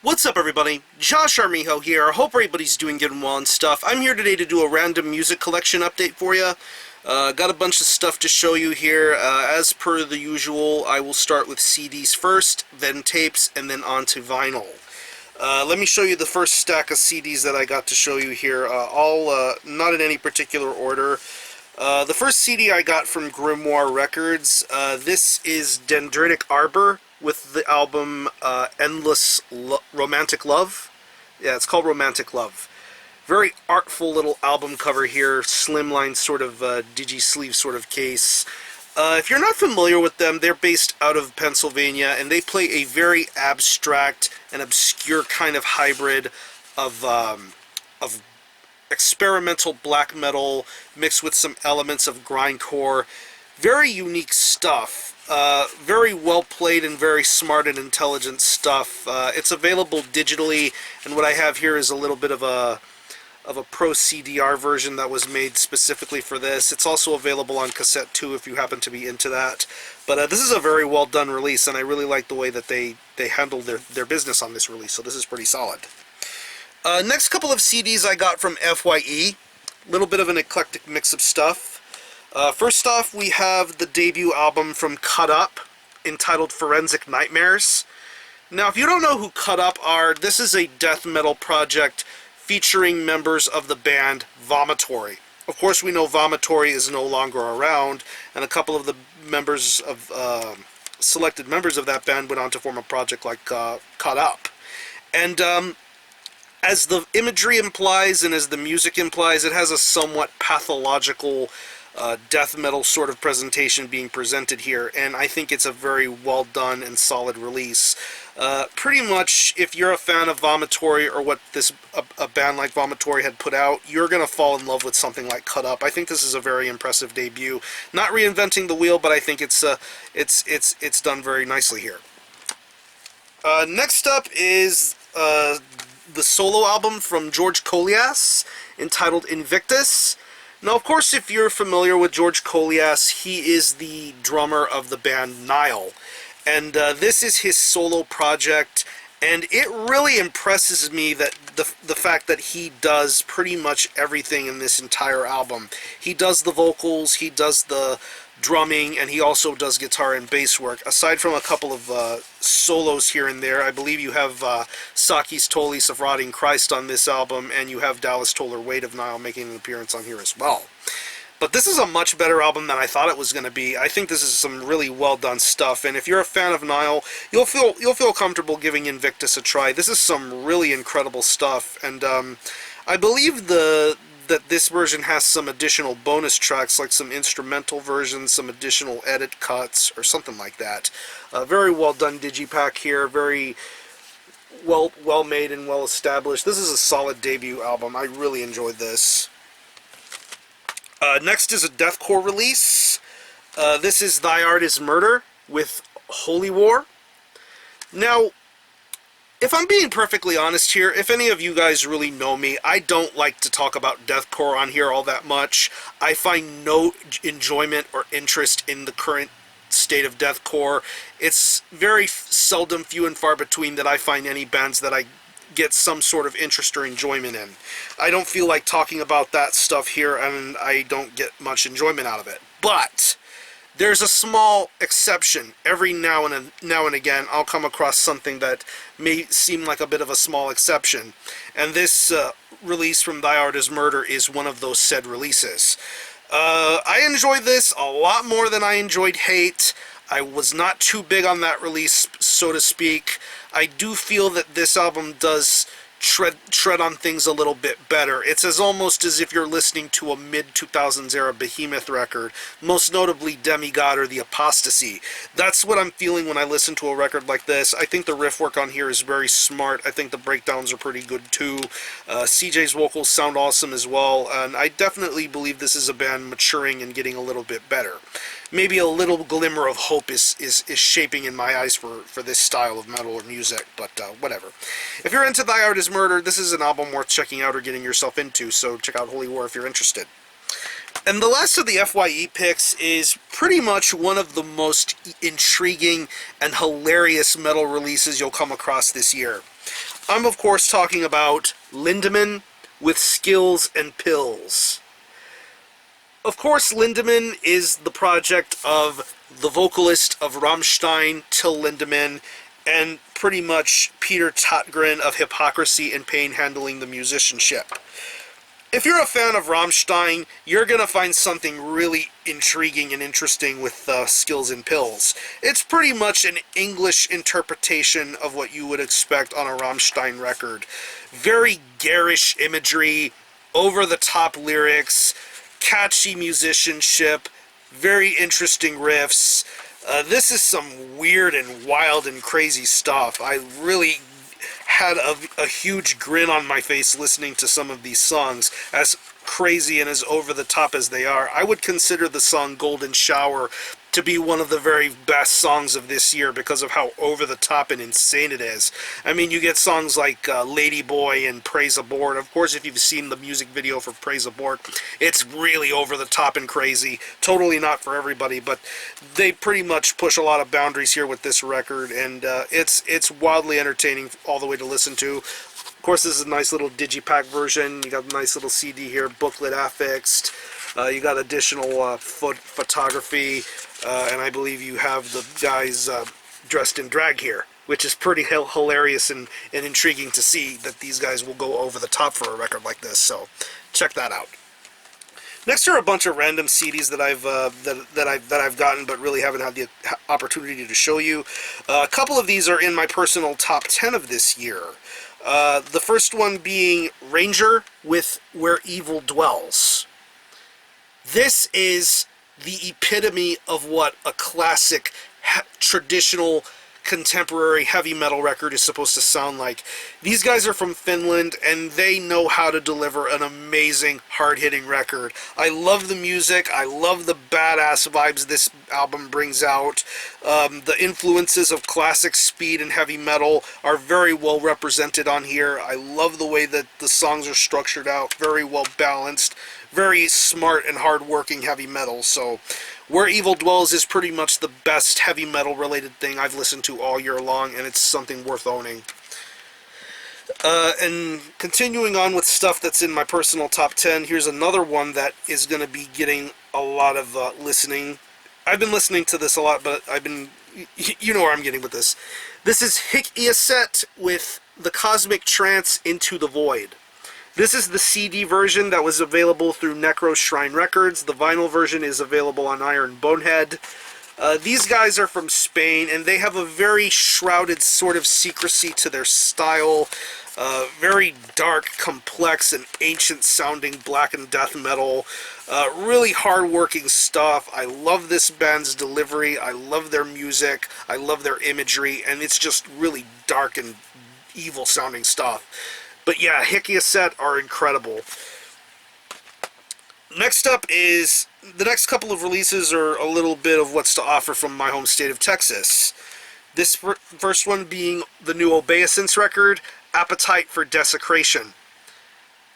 What's up, everybody? Josh Armijo here. I hope everybody's doing good and well and stuff. I'm here today to do a random music collection update for you. Got a bunch of stuff to show you here. As per the usual, I will start with CDs first, then tapes, and then on to vinyl. Let me show you the first stack of CDs that I got to show you here, all not in any particular order. The first CD I got from Grimoire Records, this is Dendritic Arbor with the album Romantic Love. Yeah, it's called Romantic Love. Very artful little album cover here, slimline sort of digi-sleeve sort of case. If you're not familiar with them, they're based out of Pennsylvania, and they play a very abstract and obscure kind of hybrid of experimental black metal mixed with some elements of grindcore. Very unique stuff. Very well played and very smart and intelligent stuff. It's available digitally, and what I have here is a little bit of a Pro CDR version that was made specifically for this. It's also available on cassette too if you happen to be into that. But this is a very well done release, and I really like the way that they handled their business on this release, so this is pretty solid. Next couple of CDs I got from FYE. A little bit of an eclectic mix of stuff. First off, we have the debut album from Cut Up, entitled Forensic Nightmares. Now, if you don't know who Cut Up are, this is a death metal project featuring members of the band Vomitory. Of course, we know Vomitory is no longer around, and a couple of the members of selected members of that band went on to form a project like Cut Up. And as the imagery implies and as the music implies, it has a somewhat pathological death metal sort of presentation being presented here, and I think it's a very well done and solid release. Pretty much, if you're a fan of Vomitory or what a band like Vomitory had put out, you're gonna fall in love with something like Cut Up. I think this is a very impressive debut. Not reinventing the wheel, but I think it's done very nicely here. Next up is the solo album from George KOLLIAS, entitled Invictus. Now, of course, if you're familiar with George KOLLIAS, he is the drummer of the band Nile. And this is his solo project, and it really impresses me that the fact that he does pretty much everything in this entire album. He does the vocals, he does the drumming, and he also does guitar and bass work. Aside from a couple of solos here and there, I believe you have Sakis Tolis of Rotting Christ on this album, and you have Dallas Toller Weight of Nile making an appearance on here as well. But this is a much better album than I thought it was going to be. I think this is some really well done stuff, and if you're a fan of Nile, you'll feel comfortable giving Invictus a try. This is some really incredible stuff, and I believe that this version has some additional bonus tracks, like some instrumental versions, some additional edit cuts, or something like that. Very well done digipack here, very well made and well established. This is a solid debut album. I really enjoyed this. Next is a deathcore release. This is Thy Art Is Murder with Holy War. Now, if I'm being perfectly honest here, if any of you guys really know me, I don't like to talk about deathcore on here all that much. I find no enjoyment or interest in the current state of deathcore. It's very seldom, few and far between, that I find any bands that I get some sort of interest or enjoyment in. I don't feel like talking about that stuff here, and I don't get much enjoyment out of it. But there's a small exception. Every now and again, I'll come across something that may seem like a bit of a small exception. And this release from Thy Art Is Murder is one of those said releases. I enjoyed this a lot more than I enjoyed Hate. I was not too big on that release, so to speak. I do feel that this album does tread on things a little bit better. It's almost as if you're listening to a mid-2000s era Behemoth record, most notably Demigod or The Apostasy. That's what I'm feeling when I listen to a record like this. I think the riff work on here is very smart. I think the breakdowns are pretty good too. CJ's vocals sound awesome as well, and I definitely believe this is a band maturing and getting a little bit better. Maybe a little glimmer of hope is shaping in my eyes for this style of metal or music, but whatever. If you're into Thy Art Is Murder, this is an album worth checking out or getting yourself into, so check out Holy War if you're interested. And the last of the FYE picks is pretty much one of the most intriguing and hilarious metal releases you'll come across this year. I'm of course talking about Lindemann with Skills and Pills. Of course, Lindemann is the project of the vocalist of Rammstein, Till Lindemann, and pretty much Peter Tägtgren of Hypocrisy and Pain handling the musicianship. If you're a fan of Rammstein, you're going to find something really intriguing and interesting with Skills and Pills. It's pretty much an English interpretation of what you would expect on a Rammstein record. Very garish imagery, over-the-top lyrics, catchy musicianship, very interesting riffs. This is some weird and wild and crazy stuff. I really had a huge grin on my face listening to some of these songs, as crazy and as over the top as they are. I would consider the song Golden Shower to be one of the very best songs of this year because of how over the top and insane it is. I mean, you get songs like Lady Boy and Praise Abort. Of course, if you've seen the music video for Praise Abort, it's really over the top and crazy. Totally not for everybody, but they pretty much push a lot of boundaries here with this record, and it's wildly entertaining all the way to listen to. Of course, this is a nice little digipack version. You got a nice little CD here, booklet affixed. You got additional photography, and I believe you have the guys dressed in drag here, which is pretty hilarious and intriguing to see that these guys will go over the top for a record like this. So check that out. Next are a bunch of random CDs that I've gotten, but really haven't had the opportunity to show you. A couple of these are in my personal top 10 of this year. The first one being Ranger with Where Evil Dwells. This is the epitome of what a classic, traditional, contemporary heavy metal record is supposed to sound like. These guys are from Finland, and they know how to deliver an amazing, hard-hitting record. I love the music. I love the badass vibes this album brings out. The influences of classic speed and heavy metal are very well represented on here. I love the way that the songs are structured out, very well balanced, very smart and hard-working heavy metal. So Where Evil Dwells is pretty much the best heavy metal related thing I've listened to all year long, and it's something worth owning. And continuing on with stuff that's in my personal top 10, here's another one that is going to be getting a lot of listening. I've been listening to this a lot, but you know where I'm getting with this. This is IACET with The Cosmic Trance Into the Void. This is the CD version that was available through Necro Shrine Records. The vinyl version is available on Iron Bonehead. These guys are from Spain, and they have a very shrouded sort of secrecy to their style. Very dark, complex, and ancient-sounding black and death metal. Really hard-working stuff. I love this band's delivery. I love their music. I love their imagery, and it's just really dark and evil-sounding stuff. But yeah, IACET are incredible. Next up is, the next couple of releases are a little bit of what's to offer from my home state of Texas. This first one being the new Obeisance record, Appetite for Desecration.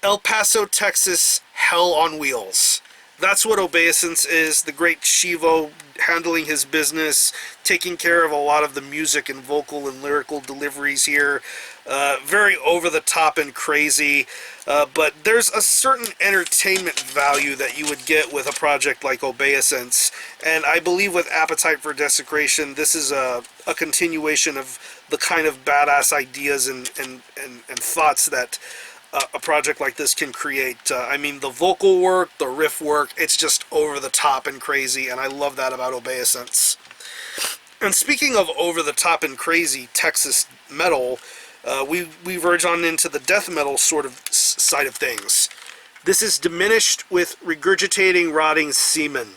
El Paso, Texas, hell on wheels. That's what Obeisance is, the great Shivo handling his business, taking care of a lot of the music and vocal and lyrical deliveries here. Very over-the-top and crazy, but there's a certain entertainment value that you would get with a project like Obeisance, and I believe with Appetite for Desecration, this is a continuation of the kind of badass ideas and thoughts that a project like this can create. I mean, the vocal work, the riff work, it's just over the top and crazy, and I love that about Obeisance. And speaking of over the top and crazy Texas metal, we verge on into the death metal sort of side of things. This is Diminished with Regurgitating Rotting Semen.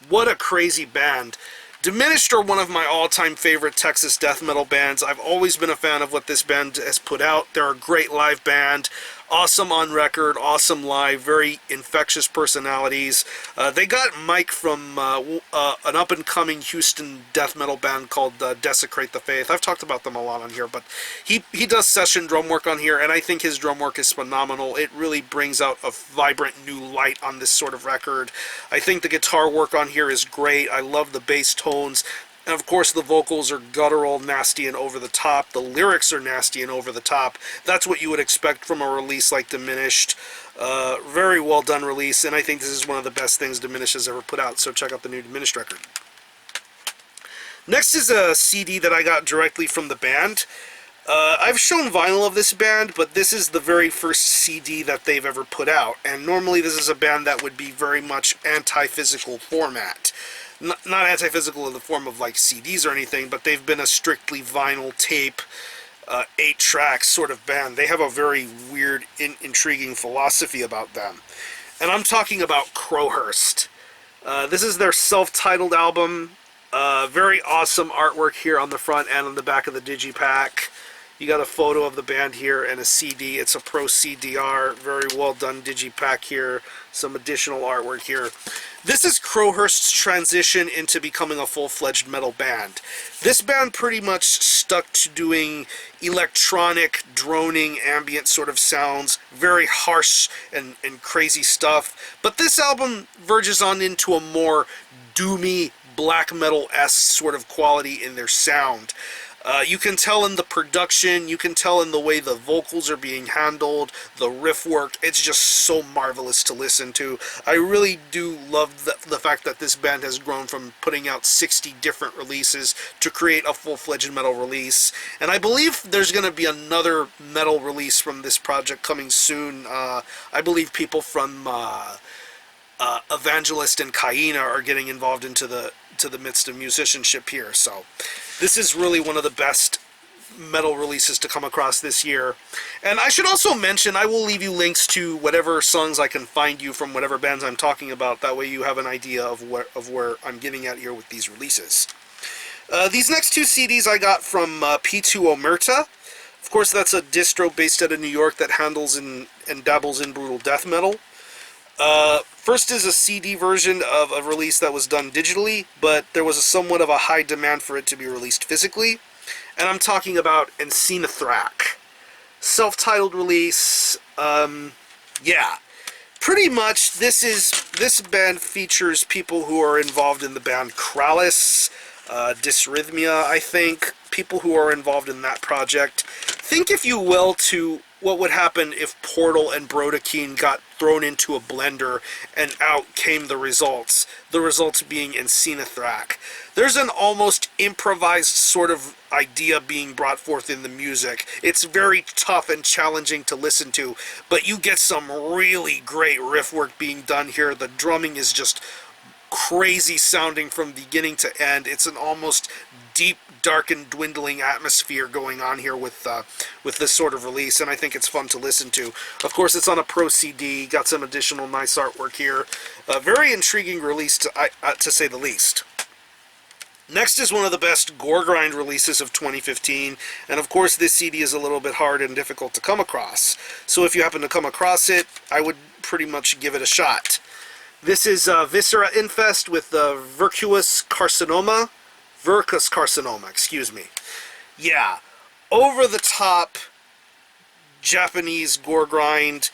What a crazy band. Diminished are one of my all-time favorite Texas death metal bands. I've always been a fan of what this band has put out. They're a great live band. Awesome on record, awesome live, very infectious personalities. They got Mike from an up-and-coming Houston death metal band called Desecrate the Faith. I've talked about them a lot on here, but he does session drum work on here, and I think his drum work is phenomenal. It really brings out a vibrant new light on this sort of record. I think the guitar work on here is great. I love the bass tones. And of course the vocals are guttural, nasty, and over the top. The lyrics are nasty and over the top. That's what you would expect from a release like Diminished. Very well done release, and I think this is one of the best things Diminished has ever put out, so check out the new Diminished record. Next is a CD that I got directly from the band. I've shown vinyl of this band, but this is the very first CD that they've ever put out, and normally this is a band that would be very much anti-physical format. Not anti-physical in the form of like CDs or anything, but they've been a strictly vinyl tape, 8-track sort of band. They have a very weird, intriguing philosophy about them. And I'm talking about Crowhurst. This is their self-titled album. Very awesome artwork here on the front and on the back of the digipack. You got a photo of the band here and a CD. It's a Pro CDR. Very well done digipack here. Some additional artwork here. This is Crowhurst's transition into becoming a full-fledged metal band. This band pretty much stuck to doing electronic, droning, ambient sort of sounds. Very harsh and crazy stuff. But this album verges on into a more doomy, black metal-esque sort of quality in their sound. You can tell in the production, you can tell in the way the vocals are being handled, the riff work. It's just so marvelous to listen to. I really do love the fact that this band has grown from putting out 60 different releases to create a full-fledged metal release. And I believe there's going to be another metal release from this project coming soon. I believe people from Evangelist and Kaina are getting involved into the midst of musicianship here. So this is really one of the best metal releases to come across this year. And I should also mention, I will leave you links to whatever songs I can find you from whatever bands I'm talking about. That way you have an idea of where I'm getting at here with these releases. These next two CDs I got from P2 Omerta. Of course, that's a distro based out of New York that handles and dabbles in brutal death metal. First is a CD version of a release that was done digitally, but there was somewhat of a high demand for it to be released physically. And I'm talking about Encenathrakh. Self-titled release. Yeah. Pretty much, this band features people who are involved in the band KOLLIAS, Dysrhythmia, I think. People who are involved in that project. Think, if you will, to what would happen if Portal and Brodakine got thrown into a blender and out came the results. The results being Encenathrakh. There's an almost improvised sort of idea being brought forth in the music. It's very tough and challenging to listen to, but you get some really great riff work being done here. The drumming is just crazy sounding from beginning to end. It's an almost deep, dark, and dwindling atmosphere going on here with this sort of release, and I think it's fun to listen to. Of course, it's on a Pro CD, got some additional nice artwork here. A very intriguing release, to say the least. Next is one of the best gore grind releases of 2015, and of course this CD is a little bit hard and difficult to come across. So if you happen to come across it, I would pretty much give it a shot. This is VISCERA INFEST with the Vercus carcinoma, excuse me. Yeah, over the top Japanese gore grind,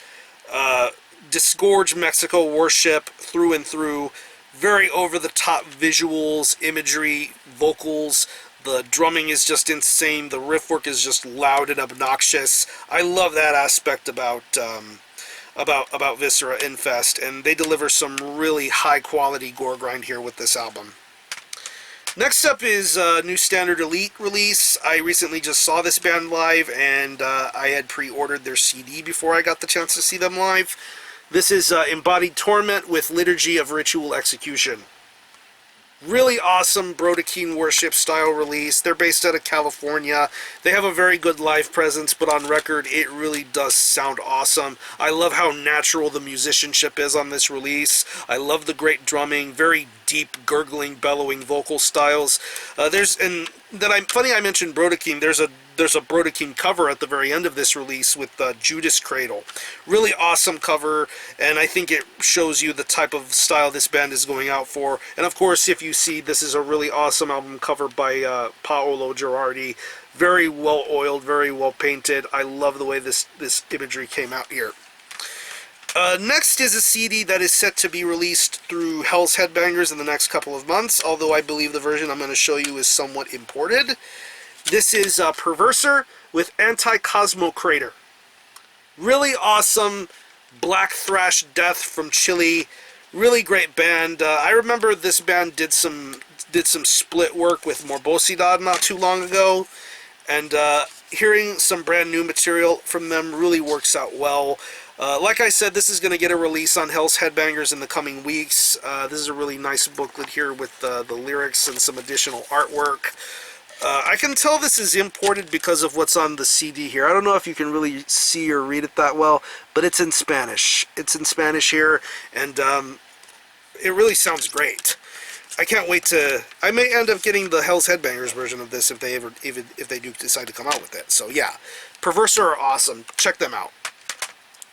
disgorge Mexico worship through and through. Very over the top visuals, imagery, vocals. The drumming is just insane. The riff work is just loud and obnoxious. I love that aspect about VISCERA INFEST, and they deliver some really high quality gore grind here with this album. Next up is New Standard Elite release. I recently just saw this band live, and I had pre-ordered their CD before I got the chance to see them live. This is Embodied Torment with Liturgy of Ritual Execution. Really awesome Brodakine worship style release. They're based out of California. They have a very good live presence, but on record it really does sound awesome. I love how natural the musicianship is on this release. I love the great drumming, very deep, gurgling, bellowing vocal styles. Funny I mentioned Brodakine. There's a Brodakine cover at the very end of this release with Judas Cradle. Really awesome cover, and I think it shows you the type of style this band is going out for. And of course, if you see, this is a really awesome album cover by Paolo Girardi. Very well oiled, very well painted. I love the way this imagery came out here. Next is a CD that is set to be released through Hell's Headbangers in the next couple of months, although I believe the version I'm going to show you is somewhat imported. This is Perverser with Anti-Cosmo Crater. Really awesome black thrash death from Chile. Really great band. I remember this band did some split work with Morbosidad not too long ago, and hearing some brand new material from them really works out well. Like I said, this is going to get a release on Hell's Headbangers in the coming weeks. This is a really nice booklet here with the lyrics and some additional artwork. I can tell this is imported because of what's on the CD here. I don't know if you can really see or read it that well, but it's in Spanish. It's in Spanish here, and it really sounds great. I can't wait to... I may end up getting the Hell's Headbangers version of this if they do decide to come out with it. So yeah, Perverser are awesome. Check them out.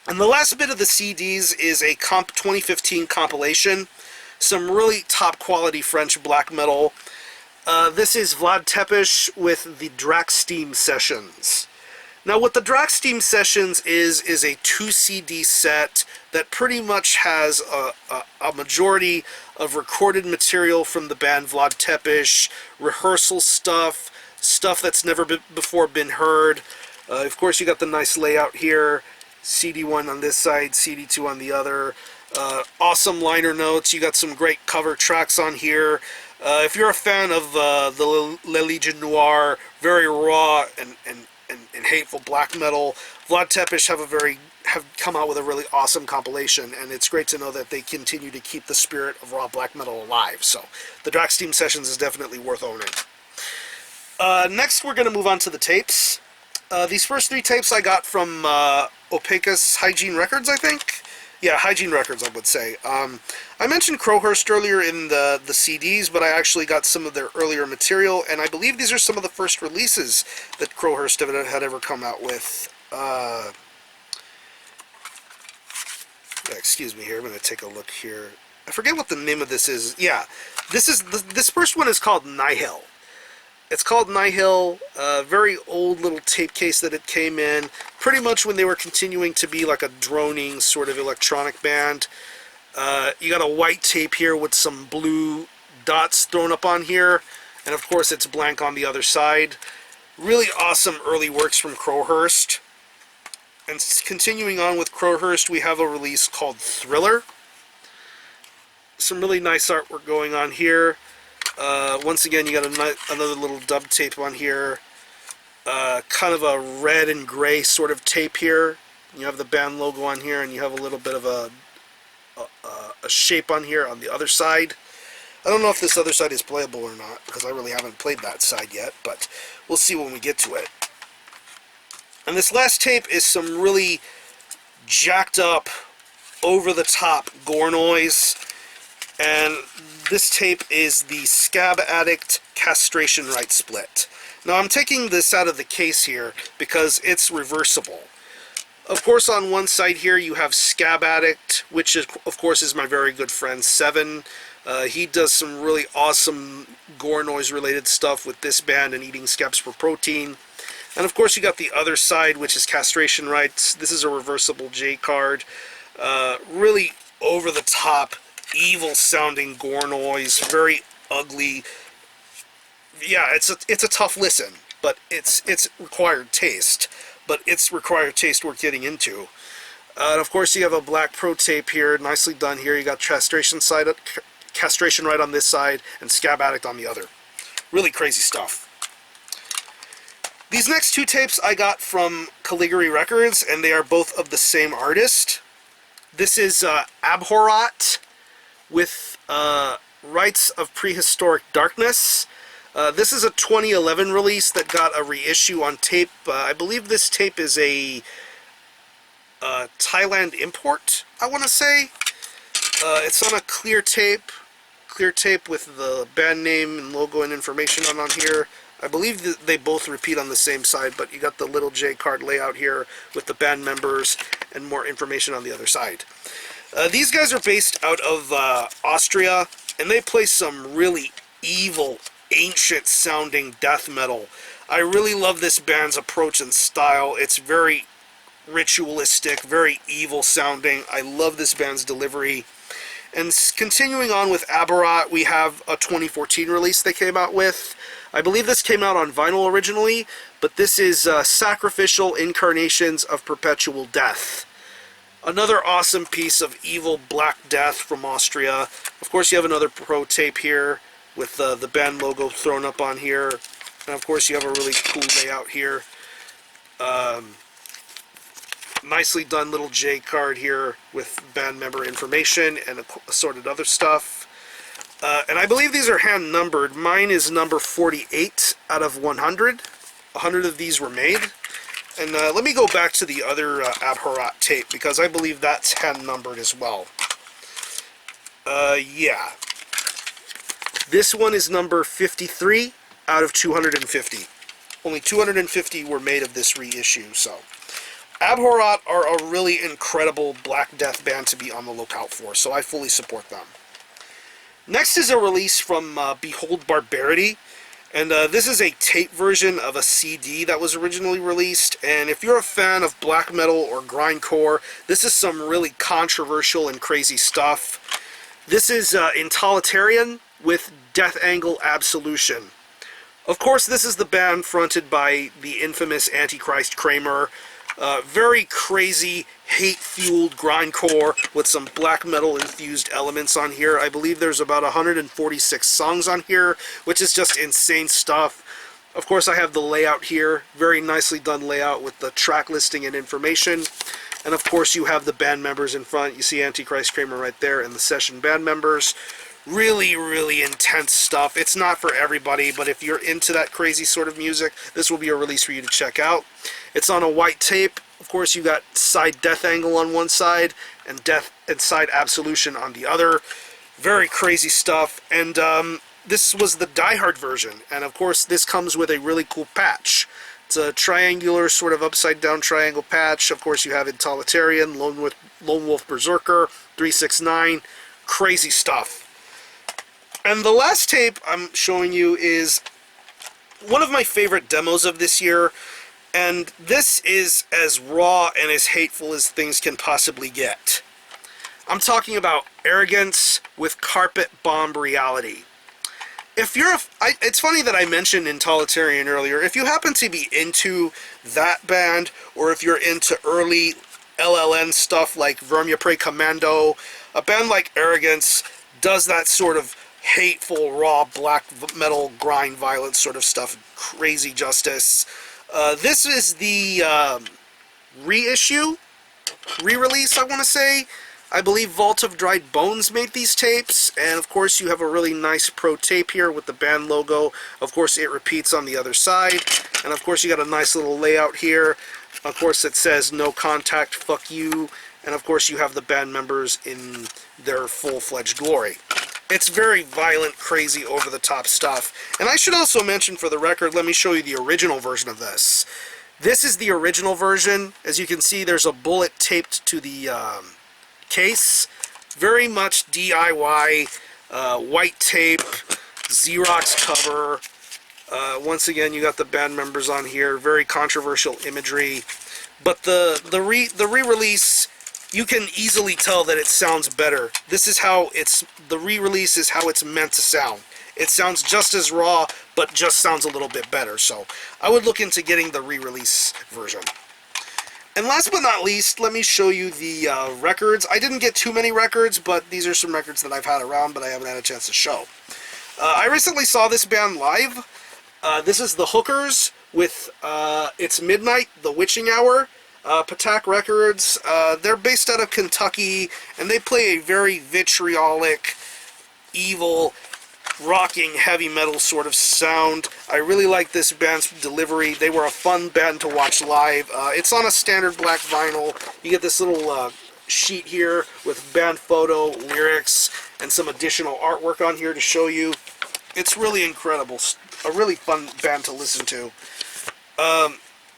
And the last bit of the CDs is a 2015 compilation. Some really top quality French black metal. This is Vlad Tepes with the Draxsteam Sessions. Now what the Draxsteam Sessions is a 2 CD set that pretty much has a majority of recorded material from the band Vlad Tepes, rehearsal stuff that's never before been heard. Of course you got the nice layout here. CD1 on this side, CD2 on the other. Awesome liner notes. You got some great cover tracks on here. If you're a fan of the Le Legion Noir, very raw and hateful black metal, Vlad Tepes have come out with a really awesome compilation, and it's great to know that they continue to keep the spirit of raw black metal alive. So the Draxsteam Sessions is definitely worth owning. Next, we're going to move on to the tapes. These first 3 tapes I got from Opacus Hygiene Records, I think. Yeah, Hygiene Records, I would say. I mentioned Crowhurst earlier in the CDs, but I actually got some of their earlier material, and I believe these are some of the first releases that Crowhurst had ever come out with. Excuse me here, I'm going to take a look here. I forget what the name of this is. Yeah, this first one is called Nihil. It's called Nihil, a very old little tape case that it came in, pretty much when they were continuing to be like a droning sort of electronic band. You got a white tape here with some blue dots thrown up on here, and of course it's blank on the other side. Really awesome early works from Crowhurst. And continuing on with Crowhurst, we have a release called Thriller. Some really nice artwork going on here. Once again, you got another little dub tape on here. Kind of a red and gray sort of tape here. You have the band logo on here, and you have a little bit of a shape on here on the other side. I don't know if this other side is playable or not, because I really haven't played that side yet, but we'll see when we get to it. And this last tape is some really jacked up, over-the-top gore noise. And this tape is the SCAB ADDICT Castration Right Split. Now I'm taking this out of the case here because it's reversible. Of course, on one side here you have SCAB ADDICT, which is, of course is my very good friend Seven. He does some really awesome gore noise related stuff with this band and eating scabs for protein. And of course you got the other side, which is Castration Rights. This is a reversible J card. Really over the top, evil sounding gore noise, very ugly. Yeah, it's a tough listen, but it's required taste. But it's required taste worth getting into. And of course you have a black pro tape here, nicely done here. You got Castration Right on this side and SCAB ADDICT on the other. Really crazy stuff. These next 2 tapes I got from Caligari Records, and they are both of the same artist. This is ABHORROT with Rites of Prehistoric Darkness. This is a 2011 release that got a reissue on tape. I believe this tape is a Thailand import, I want to say. It's on a clear tape with the band name and logo and information on here. I believe that they both repeat on the same side, but you got the little J card layout here with the band members and more information on the other side. These guys are based out of Austria, and they play some really evil, ancient sounding death metal. I really love this band's approach and style. It's very ritualistic, very evil sounding. I love this band's delivery. And continuing on with ARBOR, we have a 2014 release they came out with. I believe this came out on vinyl originally, but this is Sacrificial Incarnations of Perpetual Death. Another awesome piece of evil Black Death from Austria. Of course, you have another pro tape here with the band logo thrown up on here. And of course, you have a really cool layout here. Nicely done little J card here with band member information and assorted other stuff. And I believe these are hand numbered. Mine is number 48 out of 100. 100 of these were made. And let me go back to the other ABHORROT tape, because I believe that's hand numbered as well. Yeah. This one is number 53 out of 250. Only 250 were made of this reissue, so. ABHORROT are a really incredible Black Death band to be on the lookout for, so I fully support them. Next is a release from Behold Barbarity, and this is a tape version of a CD that was originally released, and if you're a fan of black metal or grindcore, this is some really controversial and crazy stuff. This is Intolitarian with Death Angle Absolution. Of course, this is the band fronted by the infamous Antichrist Kramer. Very crazy, hate-fueled grindcore with some black metal-infused elements on here. I believe there's about 146 songs on here, which is just insane stuff. Of course, I have the layout here. Very nicely done layout with the track listing and information. And of course, you have the band members in front. You see Antichrist Kramer right there and the session band members. Really, really intense stuff. It's not for everybody, but if you're into that crazy sort of music, this will be a release for you to check out. It's on a white tape. Of course, you got side Death Angle on one side and side Absolution on the other. Very crazy stuff. And this was the Die Hard version. And of course, this comes with a really cool patch. It's a triangular, sort of upside-down triangle patch. Of course, you have Intolitarian, Lone Wolf Berserker, 369. Crazy stuff. And the last tape I'm showing you is one of my favorite demos of this year, and this is as raw and as hateful as things can possibly get. I'm talking about Arrogance with Carpet Bomb Reality. If you're it's funny that I mentioned Intolitarian earlier. If you happen to be into that band, or if you're into early LLN stuff like Vermia Prey Commando, a band like Arrogance does that sort of hateful, raw, black metal, grind violence sort of stuff. Crazy justice. This is the reissue, re-release, I want to say. I believe Vault of Dried Bones made these tapes, and of course you have a really nice pro tape here with the band logo. Of course it repeats on the other side, and of course you got a nice little layout here. Of course it says no contact, fuck you, and of course you have the band members in their full-fledged glory. It's very violent, crazy, over-the-top stuff. And I should also mention, for the record, let me show you the original version of this. This is the original version. As you can see, there's a bullet taped to the case. Very much DIY, white tape, Xerox cover. Once again, you got the band members on here. Very controversial imagery. But the re-release, you can easily tell that it sounds better. This is how the re-release is how it's meant to sound. It sounds just as raw, but just sounds a little bit better. So I would look into getting the re-release version. And last but not least, let me show you the records. I didn't get too many records, but these are some records that I've had around, but I haven't had a chance to show. I recently saw this band live. This is the Hookers with It's Midnight, The Witching Hour. Patak Records. They're based out of Kentucky, and they play a very vitriolic, evil, rocking, heavy metal sort of sound. I really like this band's delivery. They were a fun band to watch live. It's on a standard black vinyl. You get this little sheet here with band photo, lyrics, and some additional artwork on here to show you. It's really incredible. A really fun band to listen to.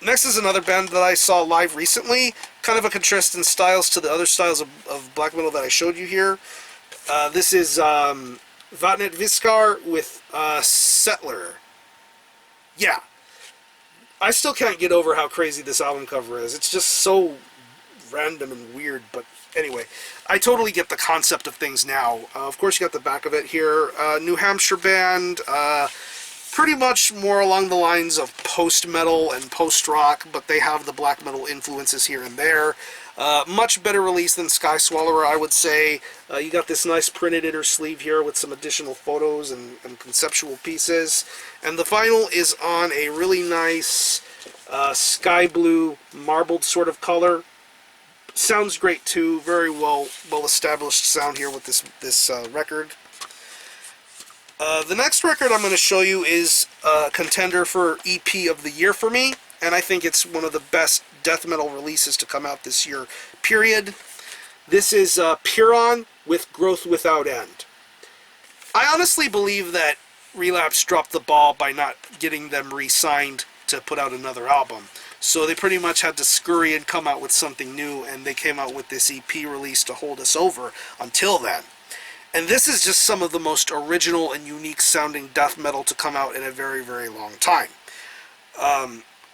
Next is another band that I saw live recently. Kind of a contrast in styles to the other styles of black metal that I showed you here. This is Vatnet Viskar with Settler. Yeah. I still can't get over how crazy this album cover is. It's just so random and weird, but anyway, I totally get the concept of things now. Of course, you got the back of it here. New Hampshire band, pretty much more along the lines of post-metal and post-rock, but they have the black metal influences here and there. Much better release than Sky Swallower, I would say. You got this nice printed inner sleeve here with some additional photos and conceptual pieces. And the vinyl is on a really nice sky blue marbled sort of color. Sounds great too. Very well established sound here with this record. The next record I'm going to show you is a contender for EP of the year for me, and I think it's one of the best death metal releases to come out this year, period. This is Pyrrhon with Growth Without End. I honestly believe that Relapse dropped the ball by not getting them re-signed to put out another album. So they pretty much had to scurry and come out with something new, and they came out with this EP release to hold us over until then. And this is just some of the most original and unique sounding death metal to come out in a very, very long time.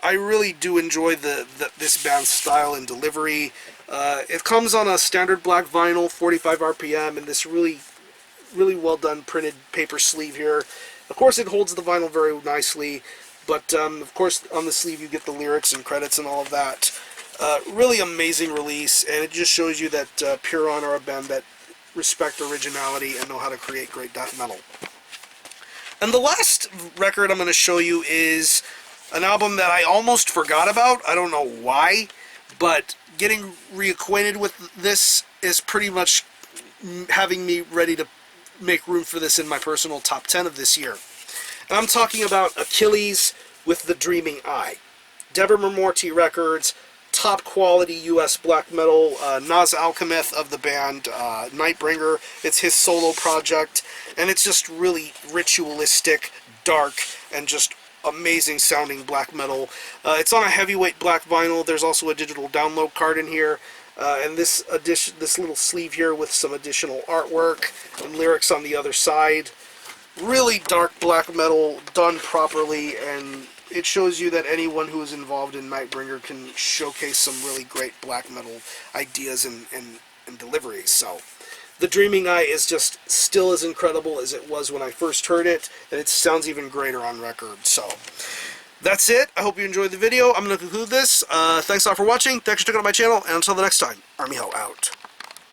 I really do enjoy this band's style and delivery. It comes on a standard black vinyl, 45 RPM, and this really, really well done printed paper sleeve here. Of course, it holds the vinyl very nicely, but of course on the sleeve you get the lyrics and credits and all of that. Really amazing release, and it just shows you that Pyrrhon are a band that respect originality and know how to create great death metal. And the last record I'm going to show you is an album that I almost forgot about. I don't know why, but getting reacquainted with this is pretty much having me ready to make room for this in my personal top 10 of this year. And I'm talking about Achilles with The Dreaming Eye. Deborah Morty Records, top quality US black metal. Naz Alchemeth of the band Nightbringer. It's his solo project, and it's just really ritualistic, dark, and just amazing sounding black metal. It's on a heavyweight black vinyl. There's also a digital download card in here, and this little sleeve here with some additional artwork and lyrics on the other side. Really dark black metal done properly, and it shows you that anyone who is involved in Nightbringer can showcase some really great black metal ideas and deliveries. So The Dreaming Eye is just still as incredible as it was when I first heard it, and it sounds even greater on record. So that's it. I hope you enjoyed the video. I'm going to conclude this. Thanks a lot for watching. Thanks for checking out my channel, and until the next time, Army Ho out.